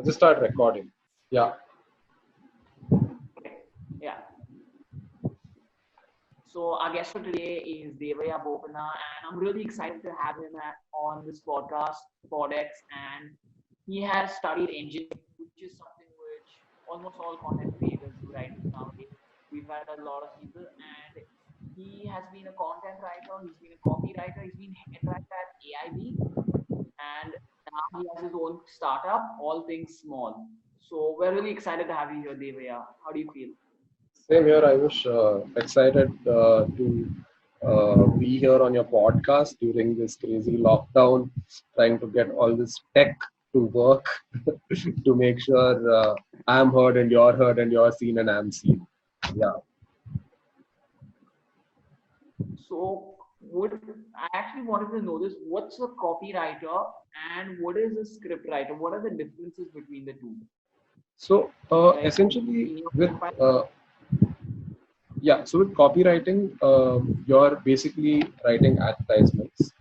just start recording. Yeah. Yeah. So our guest for today is Devaiah Bopana, and I'm really excited to have him on this podcast, PodX. And he has studied engineering, which is something which almost all content creators do right nowadays. We've had a lot of people, and he has been a content writer, he's been a copywriter, he's been head writer at AIB, and now he has his own startup, All Things Small. So we're really excited to have you here, Devaiah. How do you feel? Same here, Ayush. Excited to be here on your podcast during this crazy lockdown, trying to get all this tech to work to make sure I'm heard and you're seen and I'm seen. Yeah. So, I actually wanted to know this? What's a copywriter and what is a script writer? What are the differences between the two? So Like, essentially, so with copywriting, you're basically writing advertisements.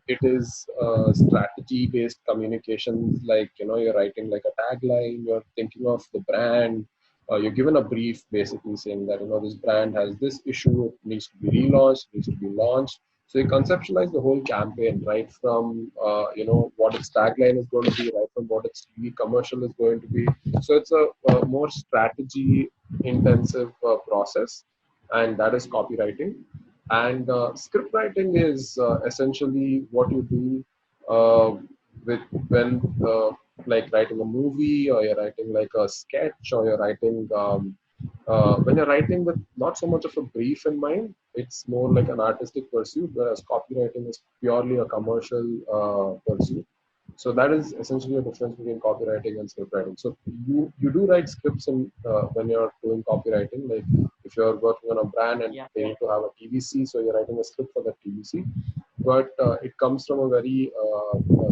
It is strategy-based communications, like you're writing like a tagline. You're thinking of the brand. You're given a brief, basically saying that this brand has this issue. It needs to be relaunched. Needs to be launched. So you conceptualize the whole campaign right from what its tagline is going to be, right from what its TV commercial is going to be. So it's a more strategy intensive process, and that is copywriting. And script writing is essentially what you do with when like writing a movie, or you're writing like a sketch, or you're writing when you're writing with not so much of a brief in mind. It's more like an artistic pursuit, whereas copywriting is purely a commercial pursuit. So that is essentially the difference between copywriting and script writing. So you do write scripts when you're doing copywriting. Like if you're working on a brand and they need to have a TVC, so you're writing a script for that TVC. But it comes from a very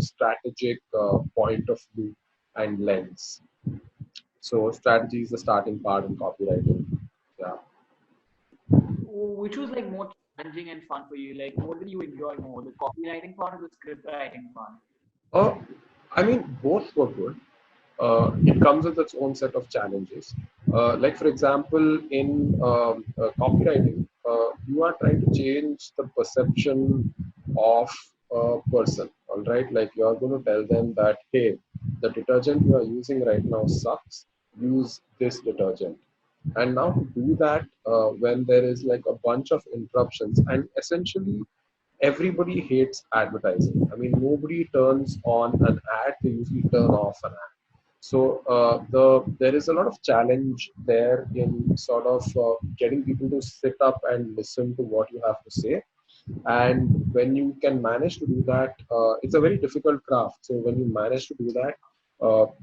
strategic point of view and lens. So strategy is the starting part in copywriting. Yeah. which was like more challenging and fun for you? Like, what did you enjoy more, the copywriting part or the script writing part? I mean, both were good. It comes with its own set of challenges. Like, for example, in copywriting, you are trying to change the perception of a person, all right? Like, you are going to tell them that, hey, the detergent you are using right now sucks, use this detergent. And now to do that, when there is like a bunch of interruptions, and essentially everybody hates advertising. I mean, nobody turns on an ad; they usually turn off an ad. So there is a lot of challenge there in sort of getting people to sit up and listen to what you have to say. And when you can manage to do that, it's a very difficult craft. So when you manage to do that,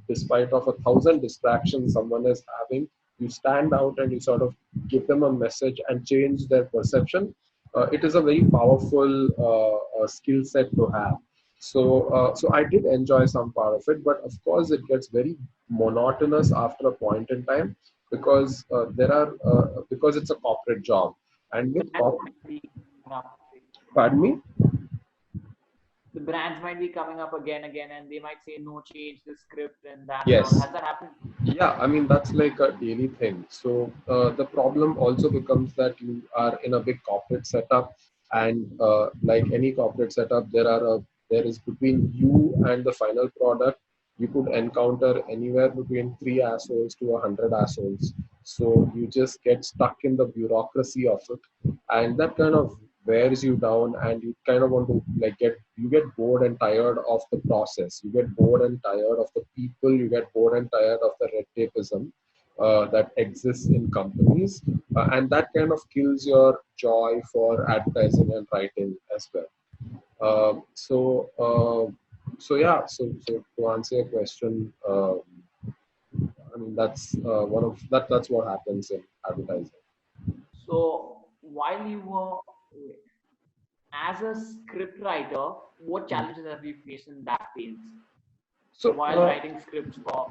despite of 1,000 distractions someone is having, you stand out and you sort of give them a message and change their perception. It is a very powerful skill set to have. So I did enjoy some part of it, but of course it gets very monotonous after a point in time, because because it's a corporate job, and with pardon me. The brands might be coming up again, and they might say no, change the script and that. Yes. Has that happened? Yeah, I mean that's like a daily thing. So the problem also becomes that you are in a big corporate setup, and like any corporate setup, there is between you and the final product, you could encounter anywhere between 3 assholes to 100 assholes. So you just get stuck in the bureaucracy of it, and that kind of wears you down, and you kind of want to like get bored and tired of the process. You get bored and tired of the people. You get bored and tired of the red tapeism that exists in companies, and that kind of kills your joy for advertising and writing as well. So to answer your question, I mean that's that's what happens in advertising. So while you were as a script writer, what challenges have you faced in that phase? So while writing scripts for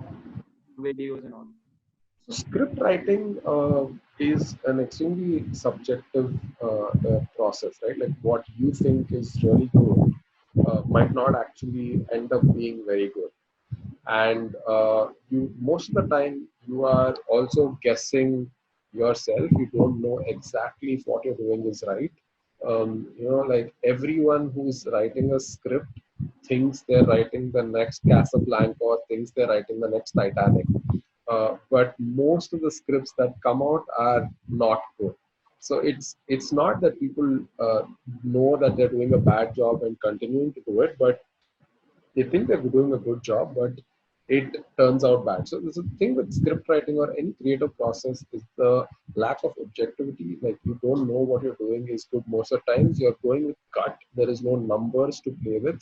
videos and all. So script writing is an extremely subjective process, right? Like what you think is really good might not actually end up being very good. and you most of the time you are also guessing yourself. You don't know exactly if what you're doing is right. Like everyone who's writing a script thinks they're writing the next Casablanca or thinks they're writing the next Titanic. But most of the scripts that come out are not good. So it's not that people know that they're doing a bad job and continuing to do it, but they think they're doing a good job, but it turns out bad. So there's a thing with script writing or any creative process is the lack of objectivity. Like you don't know what you're doing is good most of the times. You're going with gut. There is no numbers to play with.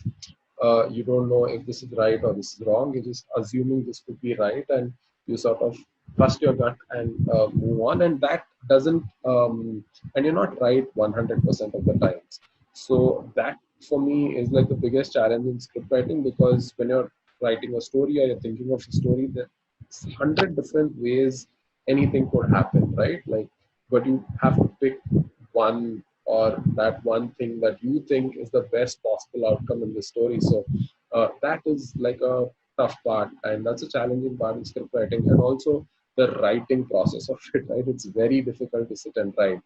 You don't know if this is right or this is wrong. You're just assuming this could be right, and you sort of trust your gut and move on. And that doesn't, and you're not right 100% of the times. So that for me is like the biggest challenge in script writing, because when you're writing a story or you're thinking of a story, there's 100 different ways anything could happen, right? Like, but you have to pick one, or that one thing that you think is the best possible outcome in the story. So that is like a tough part, and that's a challenging part in script writing, and also the writing process of it, right? It's very difficult to sit and write.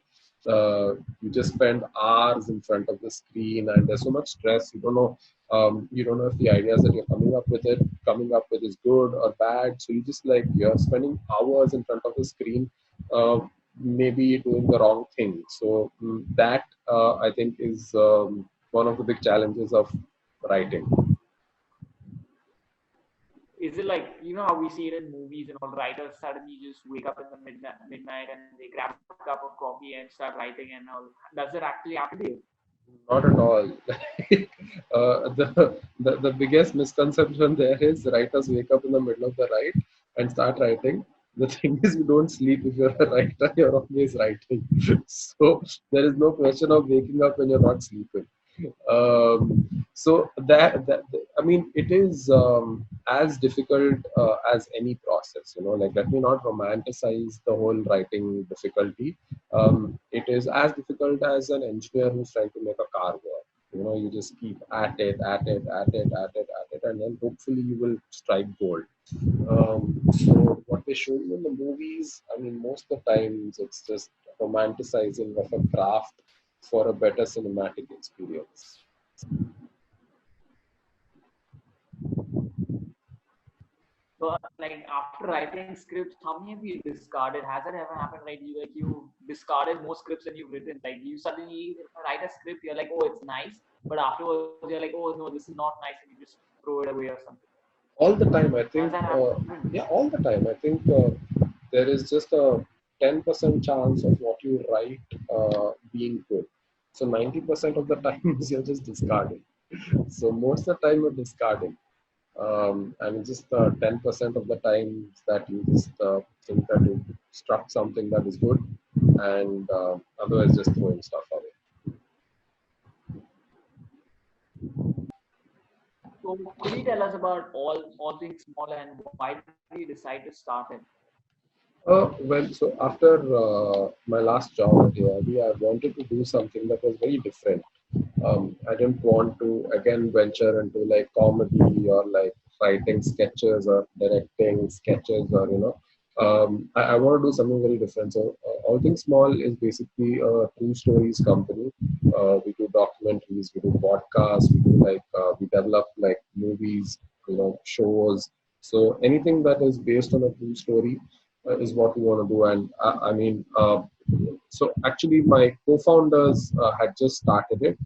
You just spend hours in front of the screen, and there's so much stress. You don't know if the ideas that you're coming up with is good or bad. So you just like you're spending hours in front of the screen, uh, maybe doing the wrong thing. So that I think is one of the big challenges of writing. Is it like, you know how we see it in movies and all, writers suddenly just wake up in the midnight and they grab a cup of coffee and start writing and all? Does it actually happen to you? Not at all. The biggest misconception there is writers wake up in the middle of the night and start writing. The thing is, you don't sleep if you're a writer, you're always writing. So there is no question of waking up when you're not sleeping. So I mean, it is as difficult as any process. Like, let me not romanticize the whole writing difficulty. It is as difficult as an engineer who's trying to make a car work. You just keep at it, at it, at it, at it, at it, and then hopefully you will strike gold. So what they show you in the movies, I mean, most of the times it's just romanticizing of a craft for a better cinematic experience. So, like after writing scripts, how many have you discarded? Has that ever happened? Right, you discarded more scripts than you've written. Like you suddenly write a script, you're like, oh, it's nice, but afterwards you're like, oh no, this is not nice, and you just throw it away or something. All the time, I Has think. that happened? Yeah, all the time. I think there is just a 10% chance of what you write being good. So 90% of the times you're just discarding. So most of the time you're discarding. And it's just 10% of the times that you just think that you struck something that is good, and otherwise just throwing stuff away. So, could you tell us about all things small and why did you decide to start it? Well, so after my last job at AIB, I wanted to do something that was very different. I didn't want to again venture into like comedy or like writing sketches or directing sketches, or I want to do something very different. So All Things Small is basically a true stories company. We do documentaries, we do podcasts, we develop like movies, shows. So anything that is based on a true story is what we want to do. And I mean, so actually my co-founders had just started it,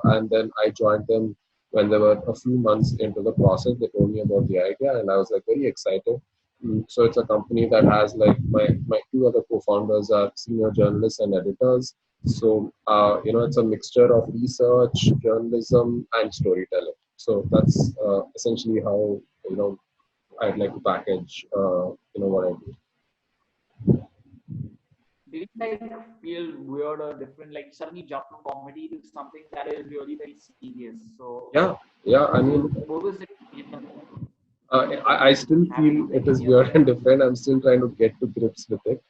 and then I joined them when they were a few months into the process. They told me about the idea, and I was like very excited. So it's a company that has like my two other co-founders are senior journalists and editors. So it's a mixture of research, journalism, and storytelling. So that's essentially how I'd like to package what I do. Did it like feel weird or different? Like suddenly jump from comedy to something that is really very serious. So, Yeah, yeah. I what, mean, what was it? I still Having feel it in is your weird head? and different. I'm still trying to get to grips with it.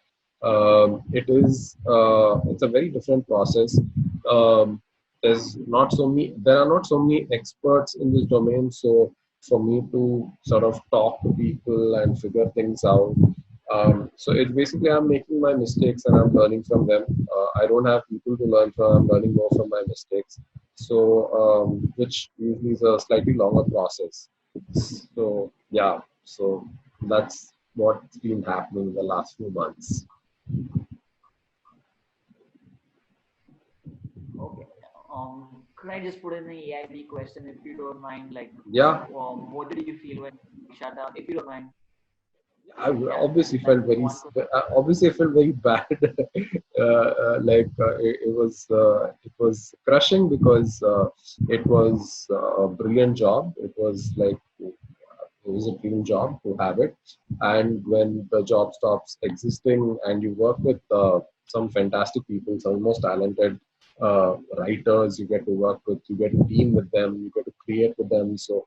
It's a very different process. Um, there are not so many experts in this domain. So for me to sort of talk to people and figure things out. So it's basically I'm making my mistakes and I'm learning from them. I don't have people to learn from. I'm learning more from my mistakes. So which usually is a slightly longer process. So yeah, so that's what's been happening in the last few months. Okay. Could I just put in an AIB question if you don't mind? Like, Yeah, what did you feel when you shut down? If you don't mind, I yeah, obviously that felt was very, one question. obviously I felt very bad. It was crushing because it was a brilliant job. It was like it was a dream job to have it. And when the job stops existing and you work with some fantastic people, some most talented writers you get to work with, you get to team with them, you get to create with them. So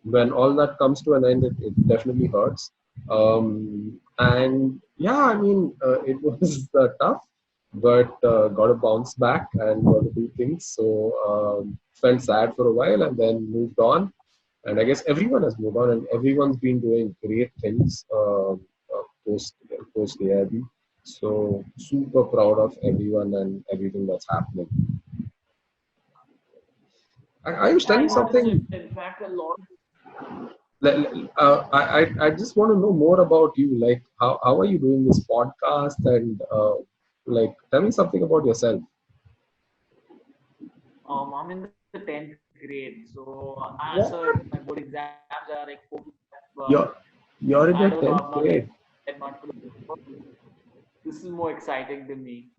when all that comes to an end, it definitely hurts. And yeah, I mean, it was tough, but got to bounce back and got to do things. So felt sad for a while and then moved on, and I guess everyone has moved on, and everyone's been doing great things post AIB. So super proud of everyone and everything that's happening. I was Yeah, telling I noticed something. it. In fact, a lot of I just want to know more about you. Like how are you doing this podcast, and like tell me something about yourself. I'm in the 10th grade, so What? so my board exams are like 4 to 5. You're So you're in I your don't know. tenth I've not like grade. prepared much for the. This is more exciting to me.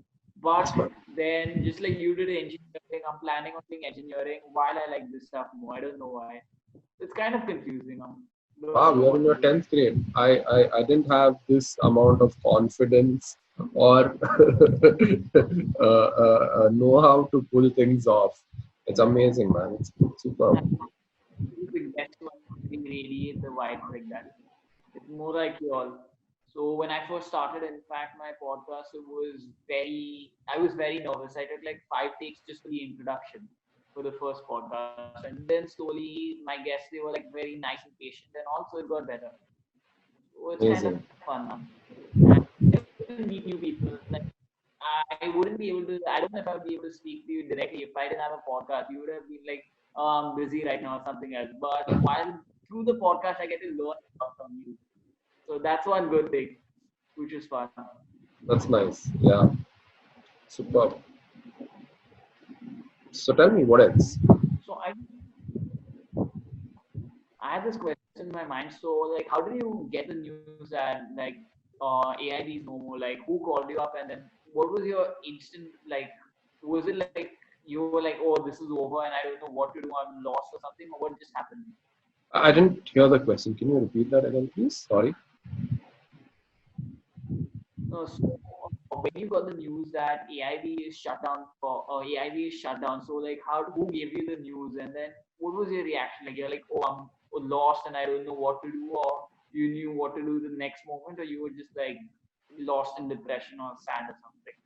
That's But my, then, just like you did engineering, I'm planning on doing engineering while I like this stuff more. I don't know why. It's kind of confusing. I don't wow, know you're what in to your do. 10th grade. I didn't have this amount of confidence or know how to pull things off. It's amazing, man. It's super. The guests who actually radiate the vibes like that. It's more like you all. So when I first started, in fact, my podcast, I was very nervous. I took like 5 takes just for the introduction for the first podcast. And then slowly my guests, they were like very nice and patient, and also it got better. So it's kind of Amazing. fun now. And I get to meet new people. Like I wouldn't be able to. I don't know if I would be able to speak to you directly if I didn't have a podcast. You would have been like, "Oh, I'm busy right now," or something else. But while through the podcast, I get to learn a lot from you. So that's one good thing, which is fun. That's nice. Yeah, superb. So tell me what else. So I had this question in my mind. So like, how did you get the news that like AIB is no more? Like, who called you up, and then what was your instant like? Was it like you were like, oh, this is over, and I don't know what to do, I'm lost or something, or what just happened? I didn't hear the question. Can you repeat that again, please? Sorry. So when you got the news that AIB is shut down AIB is shut down, so like who gave you the news, and then what was your reaction? Like you're like, oh, I'm lost and I don't know what to do, or you knew what to do the next moment, or you were just like lost in depression or sad or something.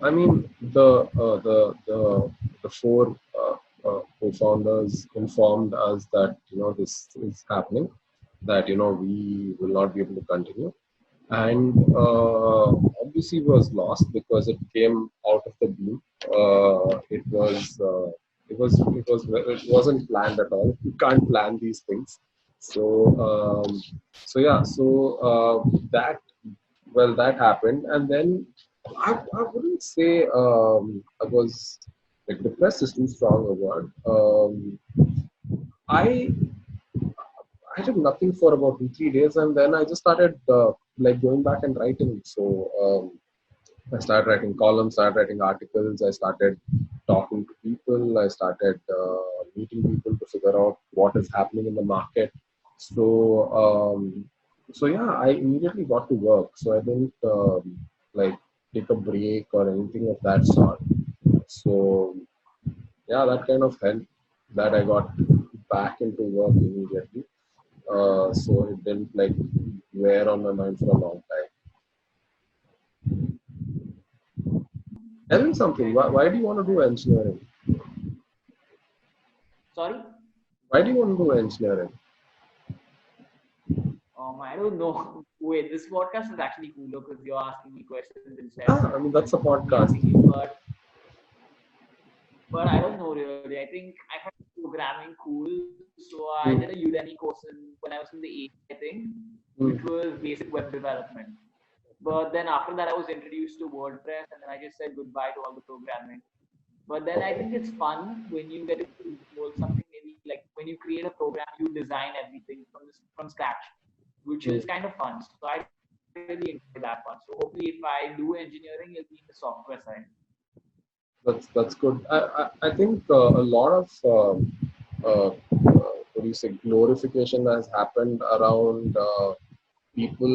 I mean, the four co-founders informed us that this is happening, that we will not be able to continue, and obviously was lost because it came out of the blue. It wasn't planned at all. You can't plan these things. So that that happened, and then I wouldn't say I was like depressed is too strong a word. I I did nothing for about 2 3 days, and then I just started like going back and writing. So I started writing columns, started writing articles. I started talking to people. I started meeting people to figure out what is happening in the market. So yeah, I immediately got to work. So I didn't like take a break or anything of that sort. So yeah, that kind of helped that I got back into work immediately. So it didn't like wear on my mind for a long time. Tell me something. Okay. Why do you want to do engineering? Sorry. Why do you want to do engineering? I don't know. Wait, this podcast is actually cooler because you're asking me questions instead of I mean, that's a me podcast. asking you. But I don't know really. I think I find programming cool, so I did a Hmm. Udemy course when I was in the 8th, I think, which Hmm. was basic web development. But then after that, I was introduced to WordPress, and then I just said goodbye to all the programming. But then I Okay. think it's fun when you get to control something. Maybe like when you create a program, you design everything from scratch, which Hmm. is kind of fun. So I really enjoy that part. So hopefully, if I do engineering, it'll be in the software side. That's good. I think a lot of what do you say, glorification has happened around people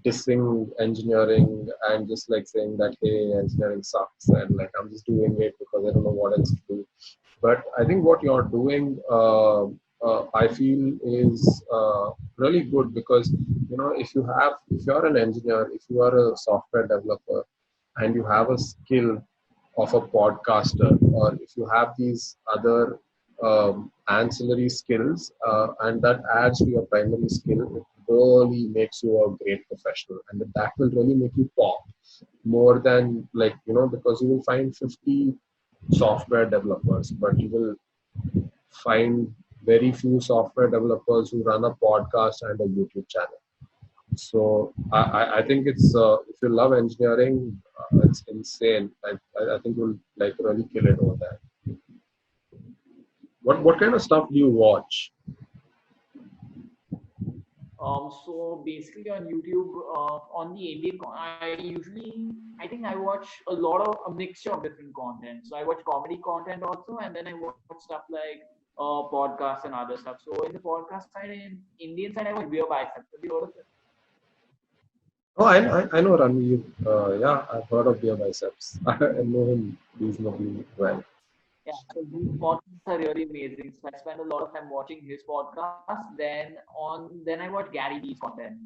dissing engineering and just like saying that hey, engineering sucks and like I'm just doing it because I don't know what else to do. But I think what you're doing, I feel, is really good because if you're an engineer, if you are a software developer, and you have a skill of a podcaster, or if you have these other ancillary skills, and that adds to your primary skill, it really makes you a great professional, and that will really make you pop more than because you will find 50 software developers, but you will find very few software developers who run a podcast and a YouTube channel. So I think it's if you love engineering, it's insane. I think you'll like really kill it over there. What kind of stuff do you watch? So basically on YouTube, on the Indian, I usually, I think I watch a mixture of different content. So I watch comedy content also, and then I watch stuff like podcasts and other stuff. So in the podcast side, in Indian side, I watch Beer Biceps. Have you heard of it? Oh, I know Ranveer. Yeah, I've heard of Dear Biceps. I know him reasonably well. Yeah, so these podcasts are really amazing. So I spend a lot of time watching his podcast. Then I watch Gary Vee's content.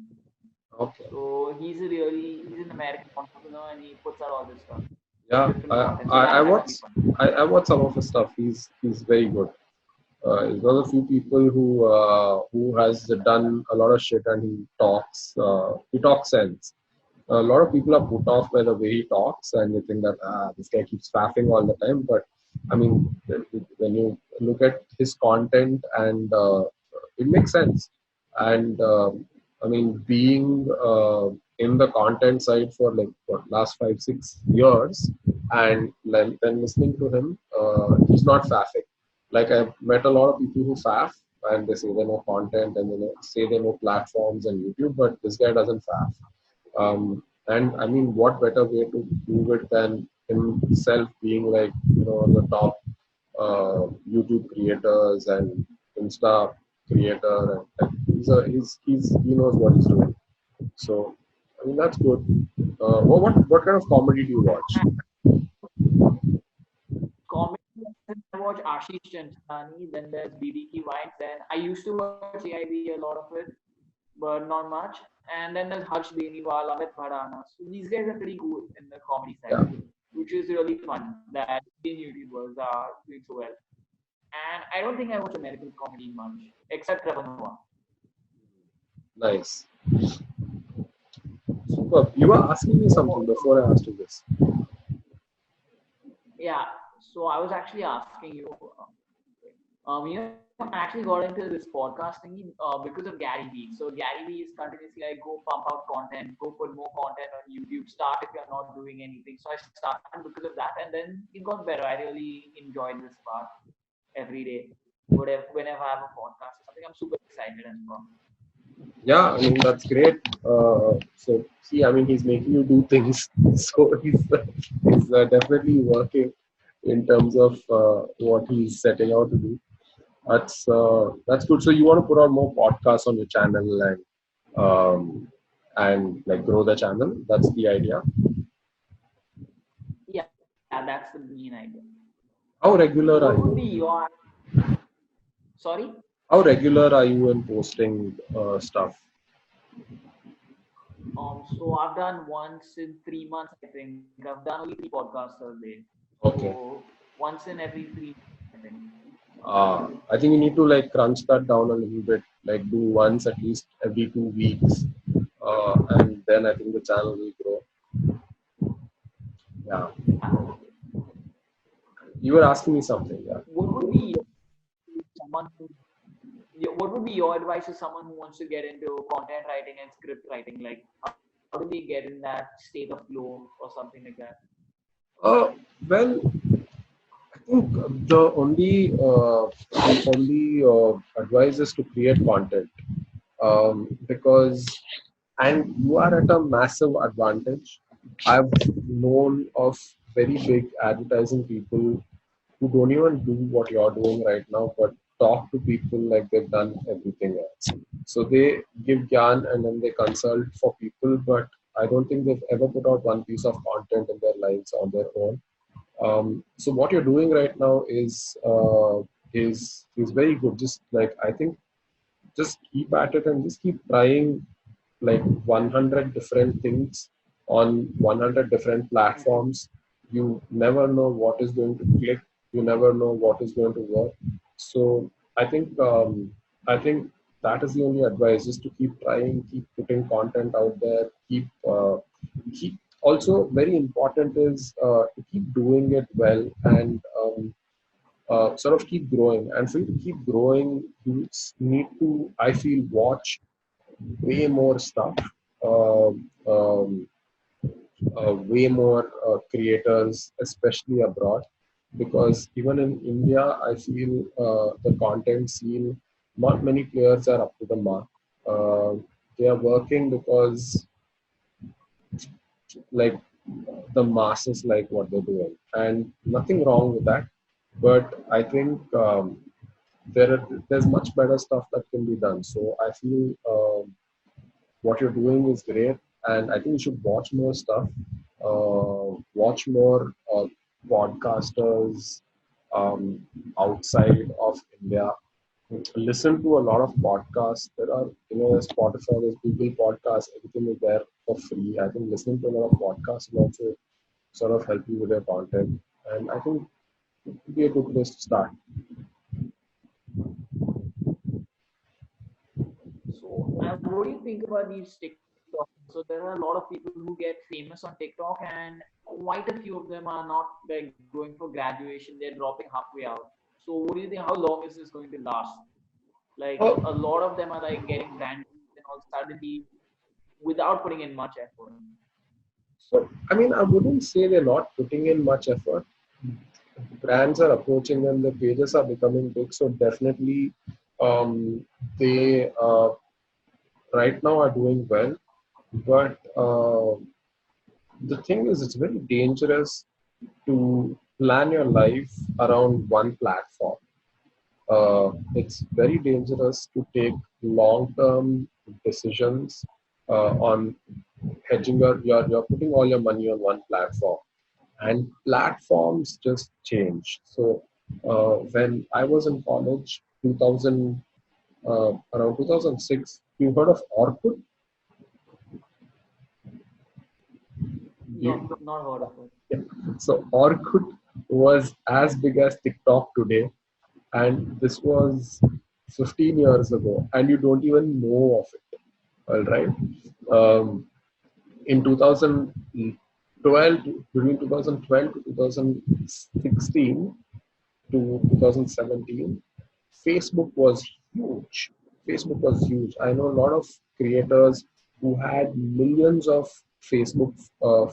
Okay. So he's an American entrepreneur and he puts out all this stuff, Yeah, different content. So I that is watch actually fun. I watch some of his stuff. He's very good. He's one of the few people who has done a lot of shit, and he talks sense. A lot of people are put off by the way he talks, and they think that this guy keeps faffing all the time. But I mean, when you look at his content, and it makes sense. And I mean, being in the content side for like what last 5 6 years, and then listening to him, he's not faffing. Like I've met a lot of people who faff, and they say they know content, and say they know platforms and YouTube, but this guy doesn't faff. And I mean, what better way to do it than himself being like, the top YouTube creators and Insta creator, and he knows what he's doing. So, I mean, that's good. What kind of comedy do you watch? Comedy, I watch Ashish Chanchlani, then there's BBQ Vines, then I used to watch AIB a lot of it, but not much. And then there's Harsh Beniwal, Amit Bharana. So these guys are pretty cool in the comedy side, Yeah, which is really fun that Indian YouTubers are doing so well. And I don't think I watch American comedy much, except Trevor Noah. nice. Super. You were asking me something before I asked you this. Yeah, so I was actually asking you, I actually got into this podcast thingy because of Gary Vee. So Gary Vee is continuously like, go pump out content, go put more content on YouTube, start if you're not doing anything. So I started because of that, and then it got better. I really enjoyed this part every day. Whenever I have a podcast or something, I'm super excited and fun. Yeah, I mean that's great. So see, I mean he's making you do things, so he's definitely working in terms of what he's setting out to do. That's good. So you want to put on more podcasts on your channel and like grow the channel. That's the idea. Yeah, that's the main idea. How So what regular would are be you? your sorry? How regular are you in posting stuff? So I've done once in 3 months, I think. I've done only three podcasts a day. Okay. So once in every 3 months, I think. I think you need to like crunch that down a little bit, like do once at least every 2 weeks, and then I think the channel will grow. Yeah, Yeah. you were asking me something. Yeah. What would be someone who, what would be your advice to someone who wants to get into content writing and script writing? Like, how do they get in that state of flow or something like that? Uh, well, I think the only advice is to create content, because and you are at a massive advantage. I've known of very big advertising people who don't even do what you're doing right now, but talk to people like they've done everything else. So they give gyan and then they consult for people, but I don't think they've ever put out one piece of content in their lives on their own. So what you're doing right now is very good. Just like I think, just keep at it and just keep trying like 100 different things on 100 different platforms. You never know what is going to click. You never know what is going to work. So I think that is the only advice: just to keep trying, keep putting content out there, keep. Also, very important is to keep doing it well and sort of keep growing. And for you to keep growing, you need to, I feel, watch way more stuff, um, um, way more creators, especially abroad. Because even in India, I feel the content scene, not many players are up to the mark. Uh, they are working because like the masses like what they're doing, and nothing wrong with that. But I think there's much better stuff that can be done. So I feel what you're doing is great, and I think you should watch more stuff. Watch more podcasters outside of India. Listen to a lot of podcasts. There are, there's Spotify, there's Google Podcasts, everything is there for free. I think listening to a lot of podcasts will also sort of help you with your content, and I think it would be a good place to start. So, and what do you think about these TikTok? So there are a lot of people who get famous on TikTok, and quite a few of them are not like going for graduation. They're dropping halfway out. So what do you think? How long is this going to last? Like a Oh, lot of them are like getting brand deals and all suddenly without putting in much effort. so I mean, I wouldn't say they're not putting in much effort. Brands are approaching them, the pages are becoming big, so definitely they right now are doing well. But the thing is, it's very dangerous to plan your life around one platform. It's very dangerous to take long-term decisions on hedging you're putting all your money on one platform, and platforms just change. So when I was in college, 2000 around 2006, you heard of Orkut? No, You, not heard of it. yeah. So Orkut was as big as TikTok today, and this was 15 years ago, and you don't even know of it. All right. Um, in 2012, between 2012 to 2016 to 2017, Facebook was huge. Facebook was huge. I know a lot of creators who had millions of Facebook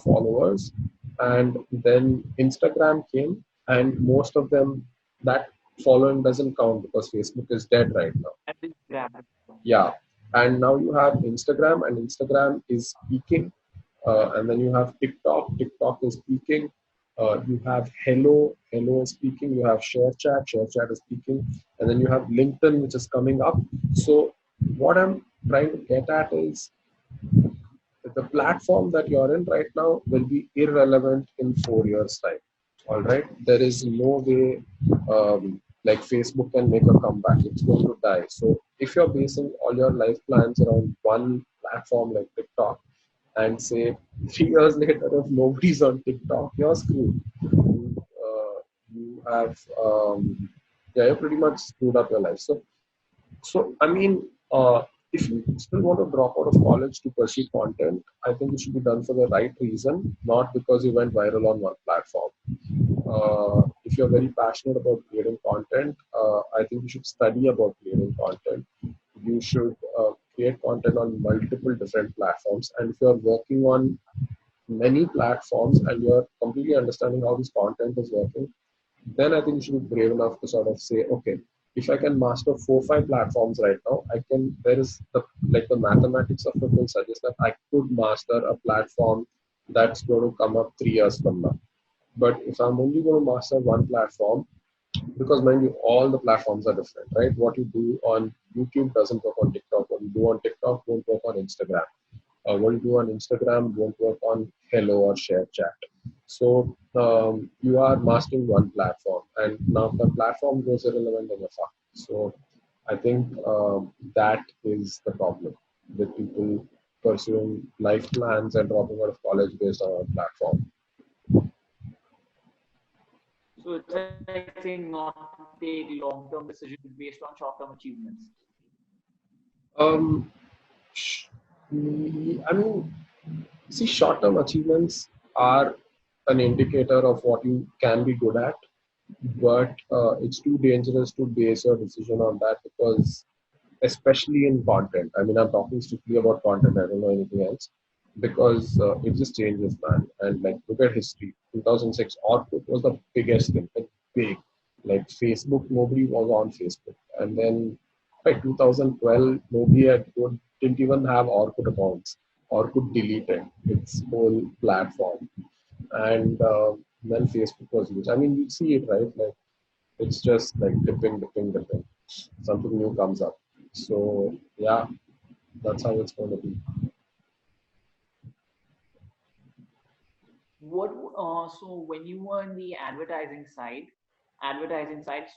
followers, and then Instagram came, and most of them, that following doesn't count because Facebook is dead right now. I will grab it. Yeah, and now you have Instagram, and Instagram is peaking, and then you have TikTok. TikTok is peaking. You have Hello is peaking. You have ShareChat is peaking, and then you have LinkedIn, which is coming up. So what I'm trying to get at is the platform that you're in right now will be irrelevant in 4 years' time. All right, there is no way like Facebook can make a comeback. It's going to die. So if you're basing all your life plans around one platform like TikTok, and say 3 years later, if nobody's on TikTok, you're screwed. You have yeah, you pretty much screwed up your life. So I mean, if you still want to drop out of college to pursue content, I think it should be done for the right reason, not because you went viral on one platform. If you're very passionate about creating content, I think you should study about creating content. You should create content on multiple different platforms. And if you're working on many platforms and you're completely understanding how this content is working, then I think you should be brave enough to sort of say, okay, if I can master 4 5 platforms right now, I can. There is the like the mathematics of it will suggest that I could master a platform that's going to come up 3 years from now. But if I'm only going to master one platform, because mind you, all the platforms are different, right? What you do on YouTube doesn't work on TikTok. What you do on TikTok won't work on Instagram. What you do on Instagram won't work on Hello or Share Chat. So you are mastering one platform, and now if the platform goes irrelevant, then you're fucked. So I think that is the problem with people pursuing life plans and dropping out of college based on a platform. So it's like saying not to take long-term decisions based on short-term achievements. Um, sh- I mean, see, short-term achievements are an indicator of what you can be good at, but it's too dangerous to base your decision on that because, especially in content, I mean, I'm talking strictly about content, I don't know anything else, because it just changes, man. And like, look at history. 2006, Orkut was the biggest thing, like big. Like Facebook, nobody was on Facebook. And then by 2012, nobody didn't even have Orkut accounts. Orkut deleted its whole platform. And then Facebook was used. I mean, you see it, right? Like, it's just like dipping, dipping, dipping. Something new comes up. So, yeah, that's how it's going to be. What so when you were in the advertising side,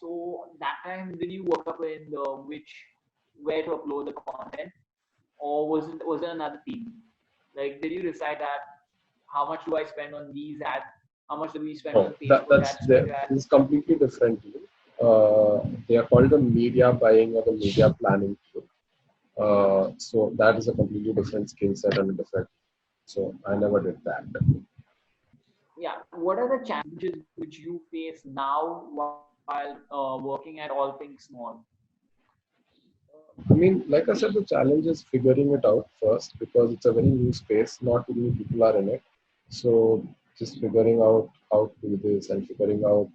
so that time did you work up in the which where to upload the content, or was it another team? Like, did you decide that how much do I spend on these ads? How much do we spend Oh, on Facebook ads, Twitter ads? this is completely different team. They are called the media buying or the media planning team. So that is a completely different skill set and a different. So I never did that. Yeah. What are the challenges which you face now while working at All Things Small? I mean, like I said, the challenge is figuring it out first because it's a very new space. Not too many people are in it. So just figuring out how to do this and figuring out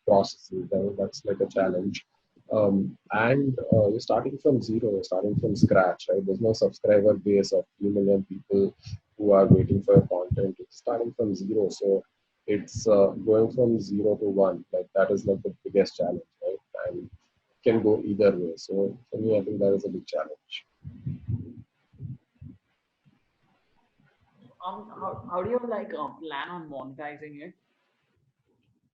processes, I mean, that's like a challenge. And you're starting from zero, you're starting from scratch, right? There's no subscriber base of 3 million people who are waiting for your content. It's starting from zero. So it's going from zero to one. Like that is like the biggest challenge, right? And can go either way. So for me, I think that is a big challenge. How do you like plan on monetizing it?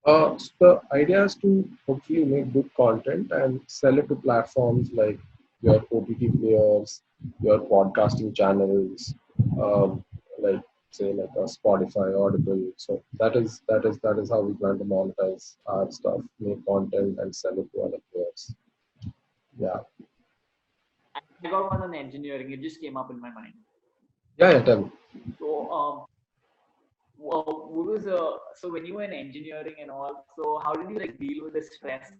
So the idea is to hopefully make good content and sell it to platforms like your OTT players, your podcasting channels, um, like say like a Spotify, Audible. So that is how we plan to monetize our stuff, make content and sell it to other players. Yeah, I got one on engineering. It just came up in my mind. yeah, yeah. Tell me. So what was so when you were in engineering and all, so how did you like deal with the stress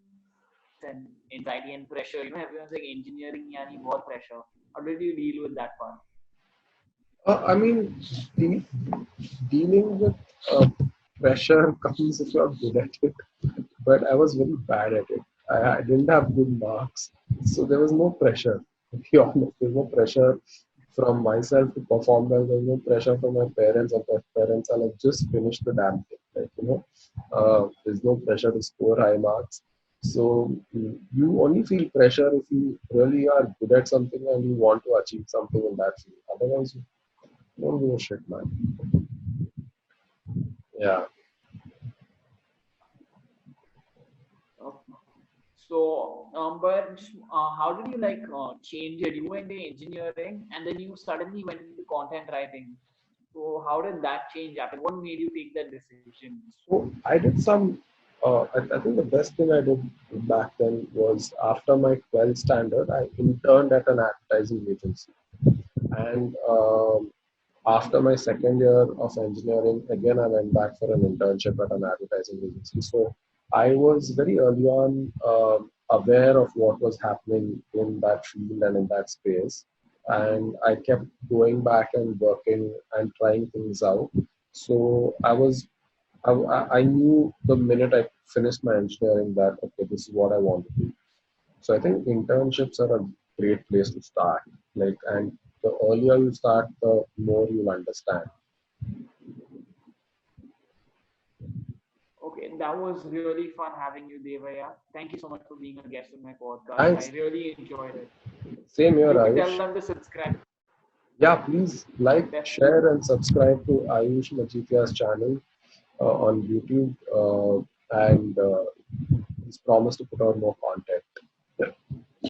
and anxiety and pressure? Everyone's like engineering yani bahut pressure. How did you deal with that part? I mean, de- dealing with pressure comes if you're good at it, but I was very bad at it. I didn't have good marks, so there was no pressure. To be honest, there's no pressure from myself to perform well. There's no pressure from my parents, and my parents are like, just finish the damn thing. Like, there's no pressure to score high marks. So you only feel pressure if you really are good at something and you want to achieve something in that field. Otherwise, you don't give a shit, man. Yeah. Okay. So, but just, how did you like change it? You went into engineering and then you suddenly went into content writing. So, how did that change happen? What made you take that decision? So I did some. I think the best thing I did back then was after my 12th standard, I interned at an advertising agency. And after my second year of engineering, again, I went back for an internship at an advertising agency. So I was very early on aware of what was happening in that field and in that space. And I kept going back and working and trying things out. So I knew the minute I finished my engineering that, okay, this is what I want to do. So I think internships are a great place to start. Like, and the earlier you start, the more you'll understand. Okay, that was really fun having you, Devaya. Thank you so much for being a guest on my podcast. I Thanks. really enjoyed it. Same here, Do tell Ayush. them to subscribe. Yeah, please like, Definitely. share, and subscribe to Ayush Majithia's channel on YouTube. And he's promised to put out more content.